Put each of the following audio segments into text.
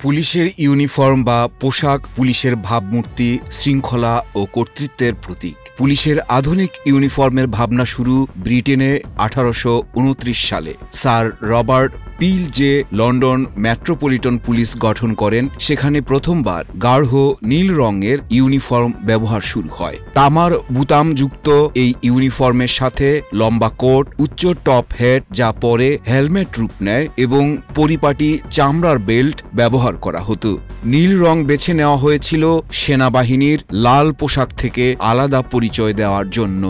পুলিশের ইউনিফর্ম বা পোশাক পুলিশের ভাবমূর্তি, শৃঙ্খলা ও কর্তৃত্বের প্রতীক। পুলিশের আধুনিক ইউনিফর্মের ভাবনা শুরু ব্রিটেনে 1829 সালে। স্যার রবার্ট পিল যে লন্ডন মেট্রোপলিটন পুলিশ গঠন করেন, সেখানে প্রথমবার গাঢ় নীল রঙের ইউনিফর্ম ব্যবহার শুরু হয়। তামার বুতামযুক্ত এই ইউনিফর্মের সাথে লম্বা কোট, উচ্চ টপ হেড যা পরে হেলমেট রূপ নেয় এবং পরিপাটি চামড়ার বেল্ট ব্যবহার করা হতো। নীল রং বেছে নেওয়া হয়েছিল সেনাবাহিনীর লাল পোশাক থেকে আলাদা পরিচয় দেওয়ার জন্য।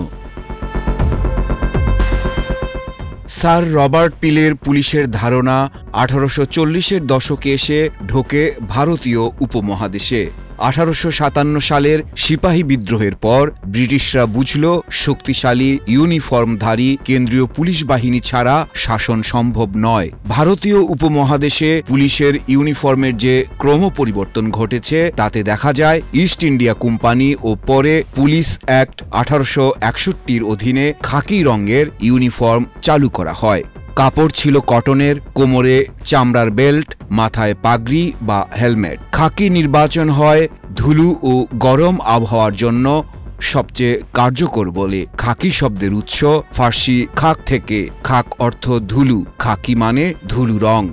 স্যার রবার্ট পিলের পুলিশের ধারণা 1840-এর দশকে এসে ঢোকে ভারতীয় উপমহাদেশে। 1857 সালের সিপাহী বিদ্রোহের পর ব্রিটিশরা বুঝল শক্তিশালী ইউনিফর্মধারী কেন্দ্রীয় পুলিশ বাহিনী ছাড়া শাসন সম্ভব নয়। ভারতীয় উপমহাদেশে পুলিশের ইউনিফর্মের যে ক্রম পরিবর্তন ঘটেছে তাতে দেখা যায় ইস্ট ইন্ডিয়া কোম্পানি ও পরে পুলিশ অ্যাক্ট 1861-র অধীনে খাকি রঙের ইউনিফর্ম চালু করা হয়। কাপড় ছিল কটনের, কোমরে চামড়ার বেল্ট, মাথায় পাগড়ি বা হেলমেট। খাকি নির্বাচন হয় ধুলো ও গরম আবহাওয়ার জন্য সবচেয়ে কার্যকর বলে। খাকি শব্দের উৎস ফার্সি খাক থেকে। খাক অর্থ ধুলো, খাকি মানে ধুলো রং।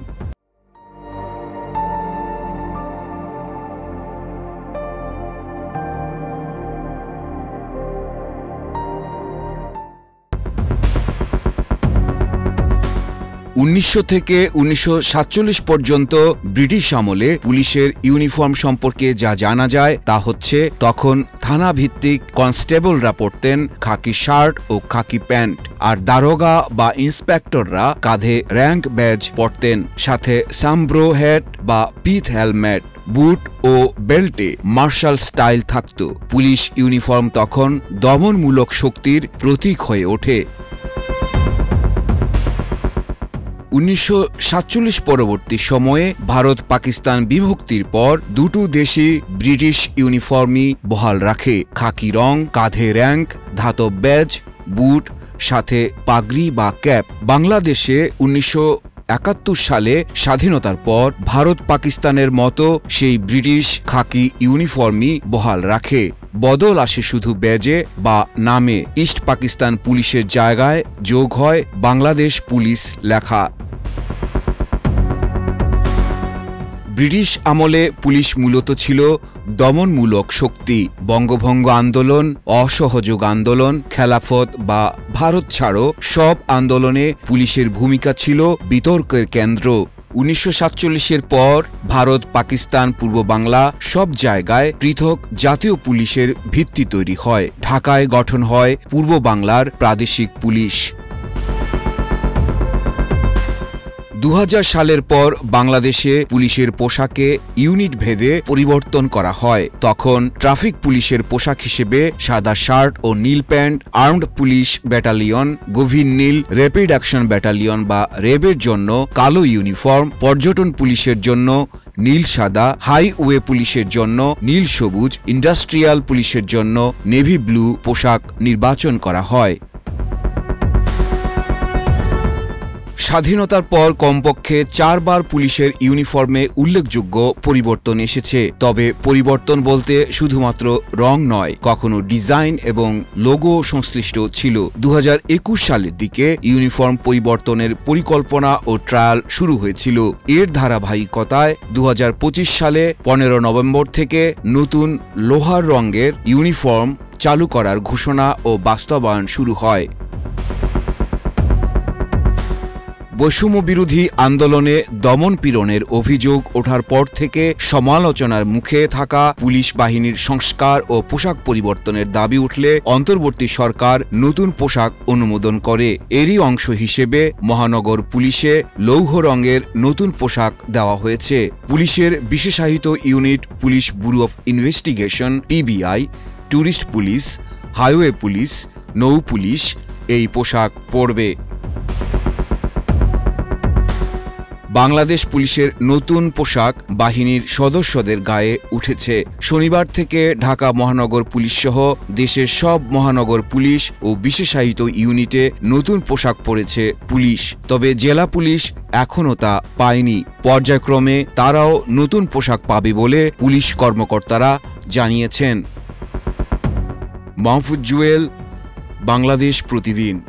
উনিশশো থেকে 1947 পর্যন্ত ব্রিটিশ আমলে পুলিশের ইউনিফর্ম সম্পর্কে যা জানা যায় তা হচ্ছে, তখন থানা ভিত্তিক কনস্টেবলরা পরতেন খাকি শার্ট ও খাকি প্যান্ট, আর দারোগা বা ইন্সপেক্টররা কাঁধে র্যাঙ্ক ব্যাজ পরতেন, সাথে সামব্রো হ্যাট বা পিথ হেলমেট। বুট ও বেল্টে মার্শাল স্টাইল থাকত। পুলিশ ইউনিফর্ম তখন দমনমূলক শক্তির প্রতীক হয়ে ওঠে। 1947 পরবর্তী সময়ে ভারত পাকিস্তান বিভক্তির পর দুটো দেশই ব্রিটিশ ইউনিফর্মই বহাল রাখে। খাকি রং, কাঁধে র্যাঙ্ক, ধাতব ব্যাজ, বুট, সাথে পাগড়ি বা ক্যাপ। বাংলাদেশে 1971 সালে স্বাধীনতার পর ভারত পাকিস্তানের মতো সেই ব্রিটিশ খাকি ইউনিফর্মই বহাল রাখে। বদল আসে শুধু ব্যাজে বা নামে। ইস্ট পাকিস্তান পুলিশের জায়গায় যোগ হয় বাংলাদেশ পুলিশ লেখা। ব্রিটিশ আমলে পুলিশ মূলত ছিল দমনমূলক শক্তি। বঙ্গভঙ্গ আন্দোলন, অসহযোগ আন্দোলন, খেলাফত বা ভারত ছাড়ো সব আন্দোলনে পুলিশের ভূমিকা ছিল বিতর্কের কেন্দ্র। 1947-এর পর ভারত, পাকিস্তান, পূর্ব বাংলা সব জায়গায় পৃথক জাতীয় পুলিশের ভিত্তি তৈরি হয়। ঢাকায় গঠন হয় পূর্ব বাংলার প্রাদেশিক পুলিশ। 2000 সালের পর বাংলাদেশে পুলিশের পোশাকে ইউনিট ভেদে পরিবর্তন করা হয়। তখন ট্রাফিক পুলিশের পোশাক হিসেবে সাদা শার্ট ও নীল প্যান্ট, আর্মড পুলিশ ব্যাটালিয়ন, গভীর নীল র্যাপিড অ্যাকশন ব্যাটালিয়ন বা র্যাবের জন্য কালো ইউনিফর্ম, পর্যটন পুলিশের জন্য নীল সাদা, হাইওয়ে পুলিশের জন্য নীল সবুজ, ইন্ডাস্ট্রিয়াল পুলিশের জন্য নেভি ব্লু পোশাক নির্বাচন করা হয়। স্বাধীনতার পর কমপক্ষে 4 বার পুলিশের ইউনিফর্মে উল্লেখযোগ্য পরিবর্তন এসেছে। তবে পরিবর্তন বলতে শুধুমাত্র রং নয়, কখনো ডিজাইন এবং লোগো সংশ্লিষ্ট ছিল। 2021 সালের দিকে ইউনিফর্ম পরিবর্তনের পরিকল্পনা ও ট্রায়াল শুরু হয়েছিল। এর ধারাবাহিকতায় 2025 সালে 15 নভেম্বর থেকে নতুন লোহার রঙের ইউনিফর্ম চালু করার ঘোষণা ও বাস্তবায়ন শুরু হয়। বৈষম্য বিরোধী আন্দোলনে দমন-পীড়নের অভিযোগ ওঠার পর থেকে সমালোচনার মুখে থাকা পুলিশ বাহিনীর সংস্কার ও পোশাক পরিবর্তনের দাবি উঠলে অন্তর্বর্তী সরকার নতুন পোশাক অনুমোদন করে। এরই অংশ হিসেবে মহানগর পুলিশে লৌহ রঙের নতুন পোশাক দেওয়া হয়েছে। পুলিশের বিশেষায়িত unit police bureau of investigation (PBI), tourist police, highway police, নৌ পুলিশ এই পোশাক পরবে। বাংলাদেশ পুলিশের নতুন পোশাক বাহিনীর সদস্যদের গায়ে উঠেছে। শনিবার থেকে ঢাকা মহানগর পুলিশ সহ দেশের সব মহানগর পুলিশ ও বিশেষায়িত ইউনিটে নতুন পোশাক পরেছে পুলিশ। তবে জেলা পুলিশ এখনও তা পায়নি। পর্যায়ক্রমে তারাও নতুন পোশাক পাবে বলে পুলিশ কর্মকর্তারা জানিয়েছেন। মাহফুজ জুয়েল, বাংলাদেশ প্রতিদিন।